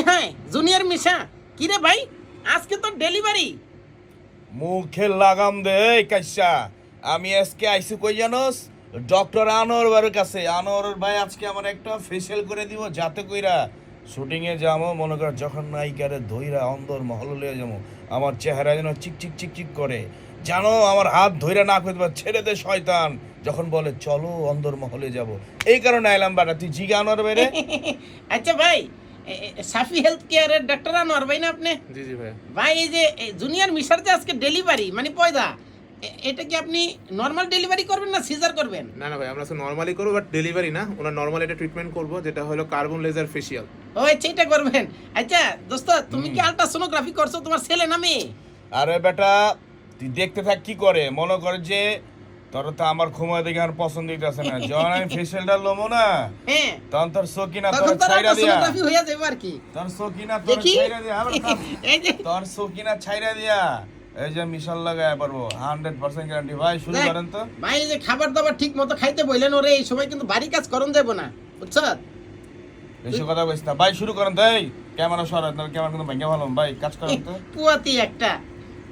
হায় হায় junior মিশা কি রে ভাই আজকে তো ডেলিভারি। মুখে লাগাম দে এই কাইসা। আমি আজকে আইসি কই জানোস? ডক্টর আনোয়ার বাড়ির কাছে। আনোয়ার ভাই আজকে আমার একটা ফেসিয়াল করে দিব, যাতে কইরা শুটিং এ যাবো, মনে কর যখন নায়িকারে ধইরা অন্দর মহল লয়ে যাবো, আমার চেহারা যেন চিক চিক চিক চিক করে, জানো আমার হাত ধইরা না কইতে পার ছেড়ে দে শয়তান, যখন বলে চলো অন্দর মহলে যাব। এই কারণে আইলাম বাটা, তুই জিগা আনোয়ার বাইরে। আচ্ছা ভাই সাফি হেলথ কেয়ারের ডাক্তার আনোয়ার ভাই না আপনি? জি জি ভাই। ভাই এই যে জুনিয়র মিশার যে আজকে ডেলিভারি মানে পয়দা, এটা কি আপনি নর্মাল ডেলিভারি করবেন না সিজার করবেন? না না ভাই, আমরা তো নর্মালি করবো, বাট ডেলিভারি না, ওনার নর্মাল একটা ট্রিটমেন্ট করবো, যেটা হলো কার্বন লেজার ফেসিয়াল। ও আচ্ছা এটা করবেন। আচ্ছা দোস্ত তুমি কি আল্ট্রাসোনোগ্রাফি করছো তোমার ছেলে নামে? আরে বেটা তুই দেখতে থাক কি করে, মনে করে যে তোর তো আমার ঘুমায় দেখে আমার পছন্দ হইতেছে না, যখন আমি ফেসিয়ালটা লমো না হ্যাঁ তখন তোর সকিনা তখন তোর তো ছাইরা দিয়া, আল্ট্রাসোনোগ্রাফি হয়ে যাবে আর কি। তোর সকিনা তোর দেখি ছাইরা দিয়া, আবার থাম। এই যে তোর সকিনা ছাইরা দিয়া এই যে মিশাল লাগায় পারবো 100% গ্যারান্টি। ভাই শুরু দেখ, করেন তো। ভাই এই যে খাবার দাবার ঠিক মতো খাইতে বললেন, ওরে এই সময় কিন্তু বাড়ি কাজ করন যাবো না বুঝছো? বেশি কথা বলছিস না ভাই, শুরু করেন তো। এই ক্যামেরা সরান, ক্যামেরা কিন্তু ভেঙে ভালো ভাই, কাজ করেন তো। পুয়াতি একটা